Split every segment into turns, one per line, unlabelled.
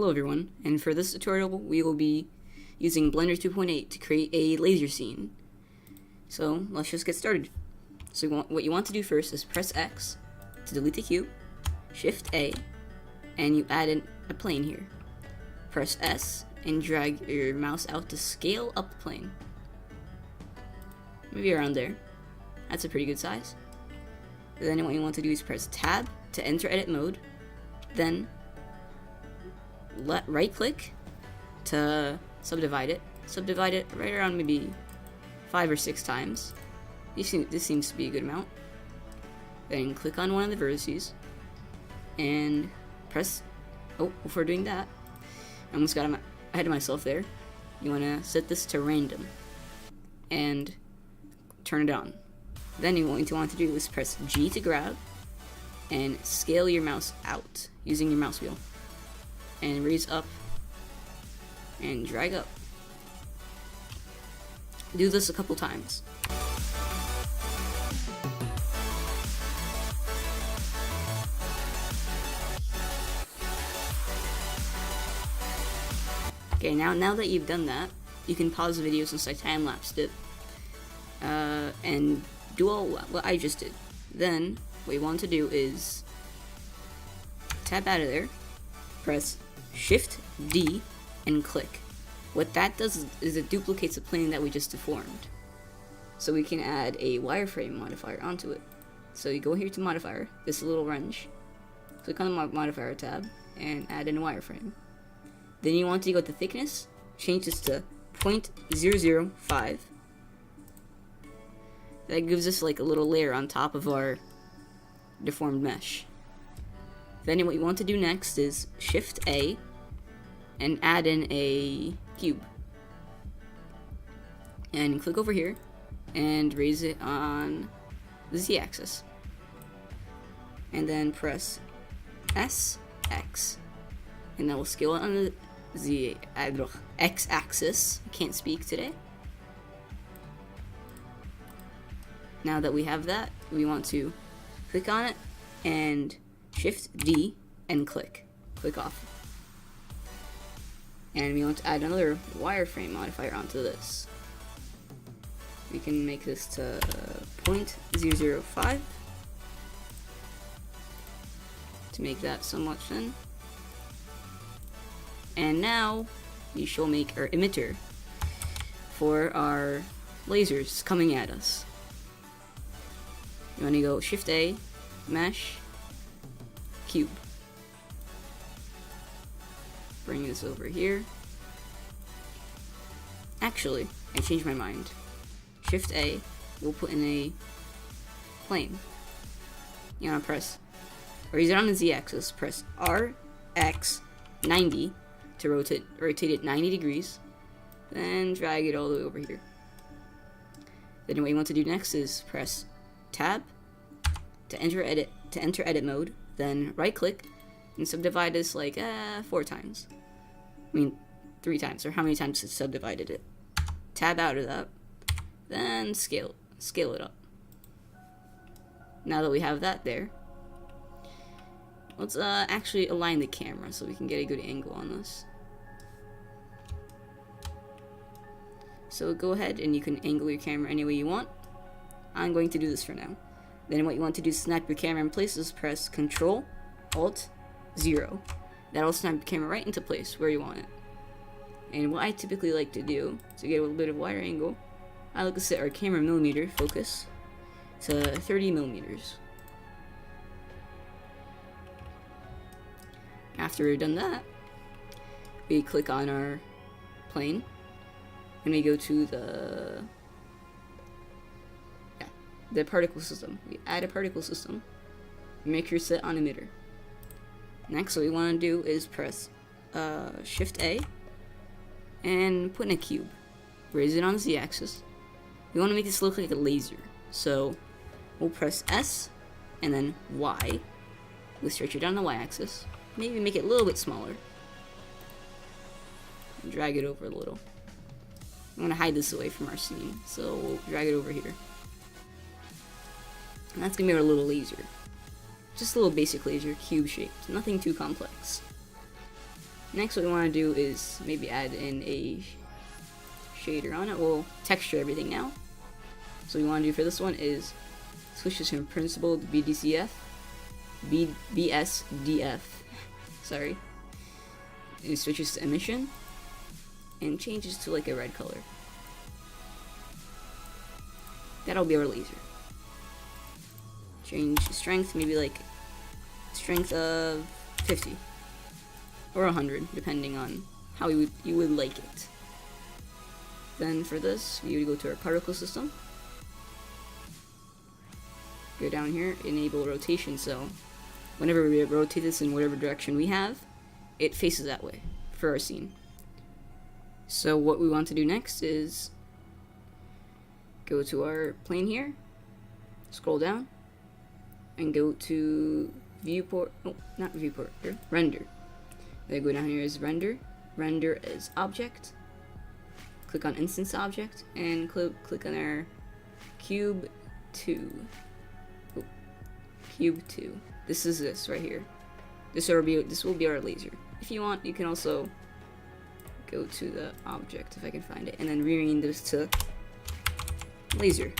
Hello everyone, and for this tutorial we will be using Blender 2.8 to create a laser scene. So let's just get started. So what you want to do first is press X to delete the cube, Shift A, and you add in a plane here. Press S and drag your mouse out to scale up the plane. Maybe around there. That's a pretty good size. Then what you want to do is press Tab to enter edit mode, then right click to subdivide it right around maybe 5 or 6 times. This seems to be a good amount. Then click on one of the vertices and press, before doing that, I almost got ahead of myself there. You want to set this to random and turn it on. Then what you want to do is press G to grab and scale your mouse out using your mouse wheel. And raise up and drag up. Do this a couple times. Okay, now that you've done that, you can pause the video since I time-lapsed it and do all what I just did. Then what you want to do is tab out of there, press Shift D and click. What that does is it duplicates the plane that we just deformed. So we can add a wireframe modifier onto it. So you go here to modifier, this little wrench, click on the modifier tab, and add in a wireframe. Then you want to go to thickness, change this to 0.005. That gives us like a little layer on top of our deformed mesh. Then what you want to do next is Shift A and add in a cube. And click over here and raise it on the Z-axis. And then press SX. And that will scale it on the X-axis. I can't speak today. Now that we have that, we want to click on it and Shift D and click off. And we want to add another wireframe modifier onto this. We can make this to 0.005 to make that somewhat thin. And now we shall make our emitter for our lasers coming at us. You want to go Shift A, Mesh, Cube. Bring this over here. Actually, I changed my mind. Shift A, we'll put in a plane. You want to press, raise it on the Z-axis, press RX 90 to rotate it 90 degrees, then drag it all the way over here. Then what you want to do next is press Tab to enter edit mode, then right click and subdivide this like 4 times. I mean 3 times, or how many times it subdivided it. Tab out of that, then scale it up. Now that we have that there, let's actually align the camera so we can get a good angle on this. So go ahead and you can angle your camera any way you want. I'm going to do this for now. Then what you want to do is snap your camera in place is press Ctrl Alt 0. That'll snap the camera right into place where you want it. And what I typically like to do to get a little bit of wider angle, I like to set our camera millimeter focus to 30 millimeters. After we've done that, we click on our plane and we go to the particle system. We add a particle system, make your set on emitter. Next, what we want to do is press Shift A and put in a cube. Raise it on the Z-axis. We want to make this look like a laser, so we'll press S and then Y. We'll stretch it down the Y-axis. Maybe make it a little bit smaller. And drag it over a little. I'm going to hide this away from our scene, so we'll drag it over here. And that's going to be our little laser. Just a little basic laser, cube shaped, nothing too complex. Next, what we want to do is maybe add in a shader on it. We'll texture everything now. So what we want to do for this one is switch this from principled BDCF, BSDF, sorry. And switch this to emission, and change this to like a red color. That'll be our laser. Change strength, maybe like strength of 50 or 100, depending on how you would like it. Then for this, we would go to our particle system. Go down here, enable rotation, so whenever we rotate this in whatever direction we have, it faces that way for our scene. So what we want to do next is go to our plane here, scroll down, and go to viewport, oh, not viewport, here, render. Then go down here is render, render as object, click on instance object, and click on our cube 2. Oh, cube 2. This is this right here. This will be our laser. If you want, you can also go to the object, if I can find it, and then rename this to laser.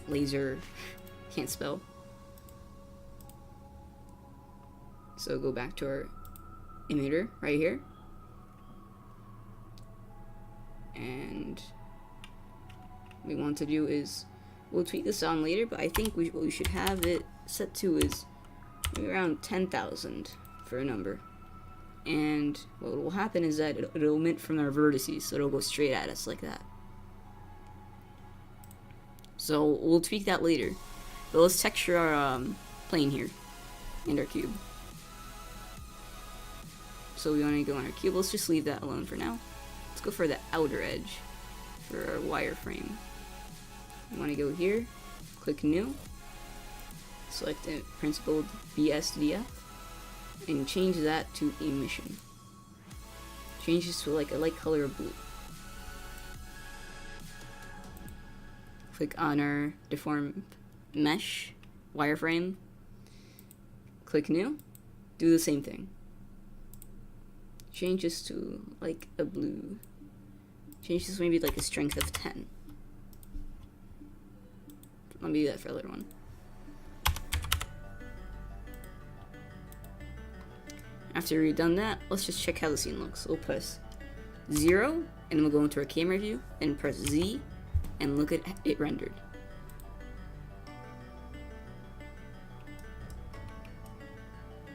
Laser, can't spell. So go back to our emitter right here. And what we want to do is, we'll tweak this on later, but I think what we should have it set to is maybe around 10,000 for a number. And what will happen is that it'll emit from our vertices, so it'll go straight at us like that. So we'll tweak that later. But let's texture our plane here and our cube. So we want to go on our cube. Let's just leave that alone for now. Let's go for the outer edge for our wireframe. We want to go here, click new, select principled BSDF, and change that to emission. Change this to like a light color of blue. Click on our deform mesh wireframe, click new, do the same thing. Change this to like a blue. Change this maybe like a strength of 10. Let me do that for the other one. After we've done that, let's just check how the scene looks. We'll press 0, and we'll go into our camera view, and press Z, and look at it rendered.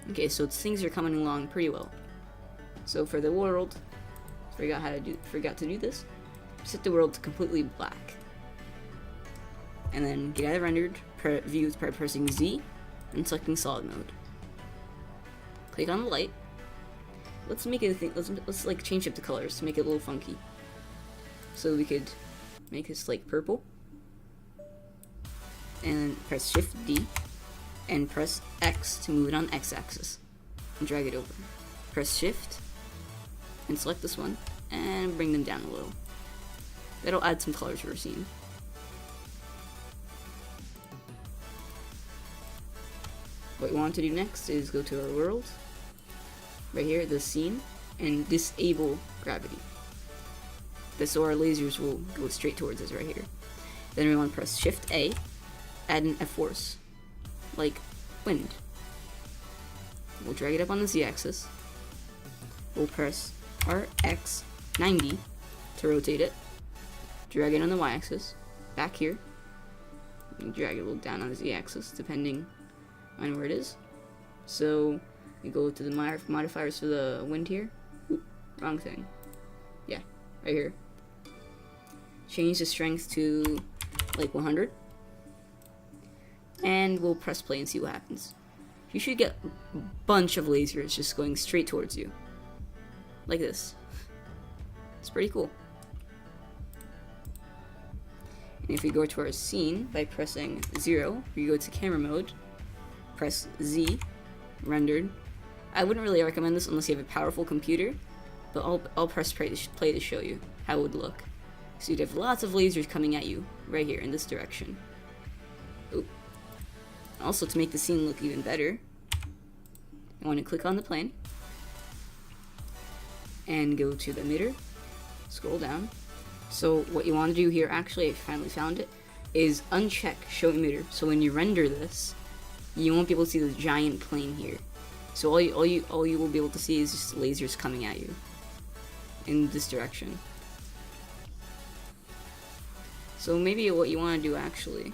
Okay, so things are coming along pretty well. So for the world, forgot to do this. Set the world to completely black, and then get out of rendered views by pressing Z and selecting solid mode. Click on the light. Let's make it a thing. Let's like change up the colors to make it a little funky. So we could make this like purple, and press Shift D, and press X to move it on X-axis, and drag it over. Press Shift, and select this one, and bring them down a little. That'll add some colors to our scene. What we want to do next is go to our world, right here, the scene, and disable gravity. So our lasers will go straight towards us right here. Then we want to press Shift A, add a force, like wind. We'll drag it up on the Z-axis. We'll press RX 90 to rotate it. Drag it on the Y-axis, back here. And drag it a little down on the Z-axis, depending on where it is. So we go to the modifiers for the wind here. Oop, wrong thing. Yeah, right here. Change the strength to like 100. And we'll press play and see what happens. You should get a bunch of lasers just going straight towards you. Like this. It's pretty cool. And if we go to our scene by pressing 0, we go to camera mode, press Z, rendered. I wouldn't really recommend this unless you have a powerful computer, but I'll press play to show you how it would look. So you'd have lots of lasers coming at you right here in this direction. Oop. Also, to make the scene look even better, I want to click on the plane, and go to the emitter, scroll down. So what you want to do here, actually I finally found it, is uncheck show emitter. So when you render this, you won't be able to see the giant plane here. So all you will be able to see is just lasers coming at you in this direction. So maybe what you want to do actually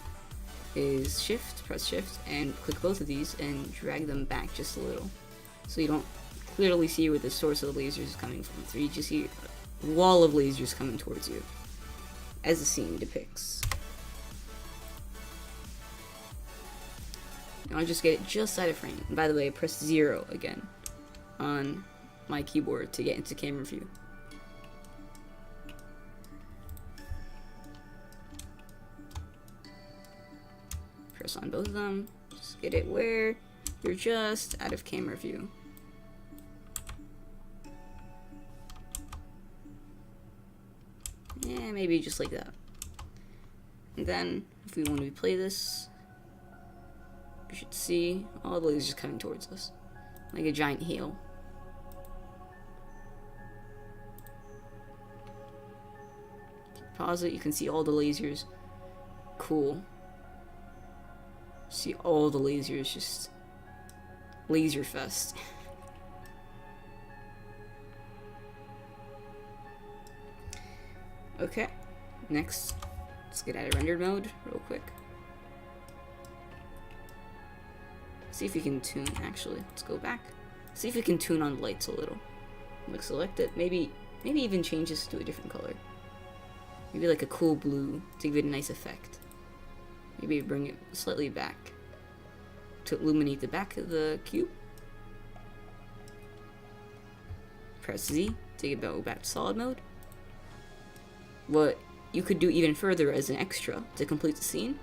is press shift, and click both of these and drag them back just a little, so you don't clearly see where the source of the lasers is coming from. So you just see a wall of lasers coming towards you, as the scene depicts. Now I just get it just out of frame. And by the way, I press 0 again on my keyboard to get into camera view. Press on both of them, just get it where you're just out of camera view. Yeah, maybe just like that. And then, if we want to replay this, we should see all the lasers coming towards us, like a giant hail. Pause it, you can see all the lasers. Cool. See all the lasers, just laser fest. Okay, next, let's get out of rendered mode real quick. See if we can tune, actually, let's go back. See if we can tune on the lights a little. Like select it, maybe even change this to a different color. Maybe like a cool blue to give it a nice effect. Maybe bring it slightly back to illuminate the back of the cube. Press Z to go back to solid mode. What you could do even further as an extra to complete the scene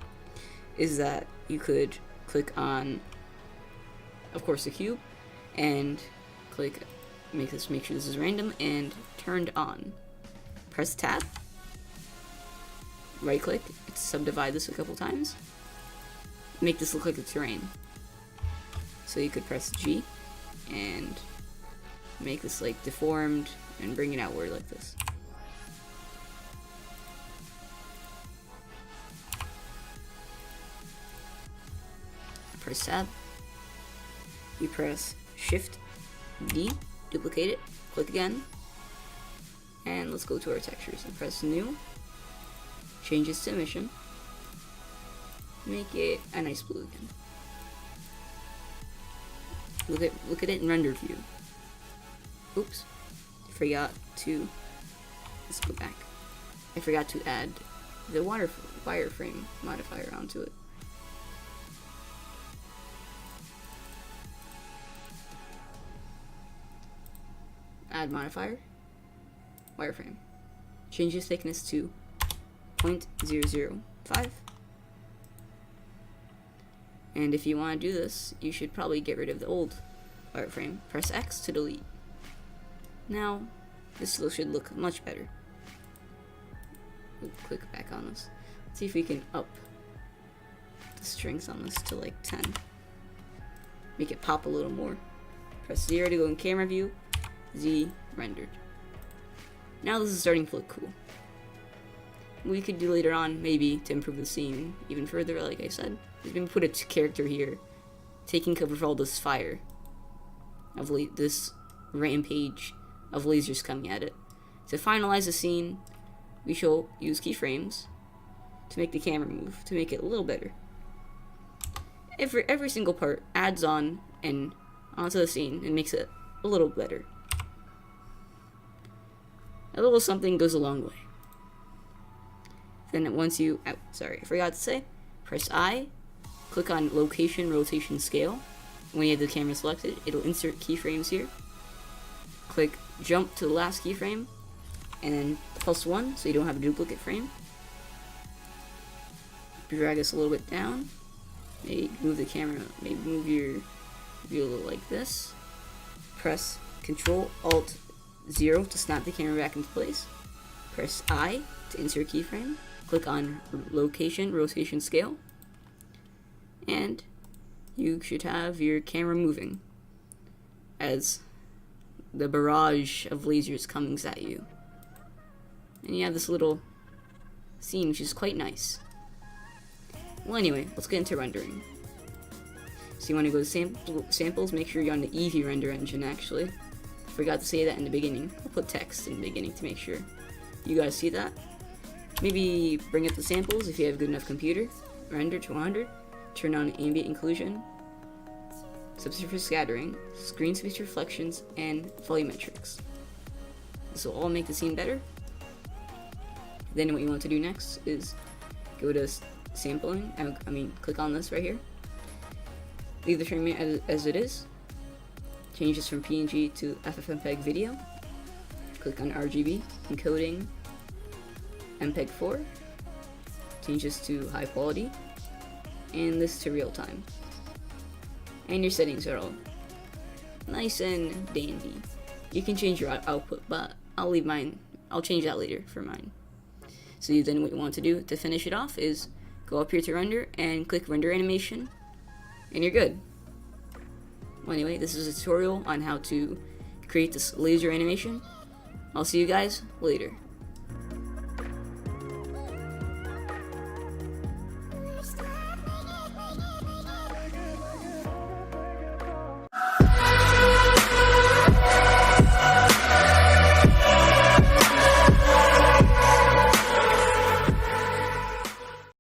is that you could click on, of course, the cube, and click make sure this is random and turned on. Press tab, right click, subdivide this a couple times, make this look like a terrain. So you could press G and make this like deformed and bring it outward like this. Press tab, you press shift D, duplicate it, click again, and let's go to our textures and press new, change this to emission, make it a nice blue again. Look at it in rendered view. Oops, let's go back. I forgot to add the wireframe modifier onto it. Add modifier, wireframe. Change its thickness to 0.005. And if you want to do this, you should probably get rid of the old wireframe. Press X to delete. Now, this should look much better. We'll click back on this. Let's see if we can up the strength on this to like 10. Make it pop a little more. Press 0 to go in camera view. Z rendered. Now this is starting to look cool. We could do later on, maybe, to improve the scene even further, like I said, is maybe put a character here, taking cover for all this fire, of this rampage of lasers coming at it. To finalize the scene, we shall use keyframes to make the camera move, to make it a little better. Every single part adds on and onto the scene and makes it a little better. A little something goes a long way. Then once you, I forgot to say, press I, click on location, rotation, scale. When you have the camera selected, it'll insert keyframes here. Click jump to the last keyframe, and then +1 so you don't have a duplicate frame. Drag this a little bit down. Maybe move the camera, maybe move your view a little like this. Press Control Alt 0 to snap the camera back into place. Press I to insert keyframe. Click on location, rotation, scale. And you should have your camera moving as the barrage of lasers coming at you. And you have this little scene, which is quite nice. Well, anyway, let's get into rendering. So you want to go to samples, make sure you're on the Eevee render engine, actually. Forgot to say that in the beginning. I'll put text in the beginning to make sure you guys see that. Maybe bring up the samples if you have a good enough computer. Render to 100. Turn on ambient occlusion, subsurface scattering, screen space reflections, and volumetrics. This will all make the scene better. Then what you want to do next is go to sampling, click on this right here. Leave the frame rate as it is. Change this from PNG to FFmpeg video. Click on RGB, encoding, MPEG-4. Change this to high quality, and this to real time. And your settings are all nice and dandy. You can change your output, but I'll leave mine. I'll change that later for mine. So then what you want to do to finish it off is go up here to render and click render animation, and you're good. Well, anyway, this is a tutorial on how to create this laser animation. I'll see you guys later.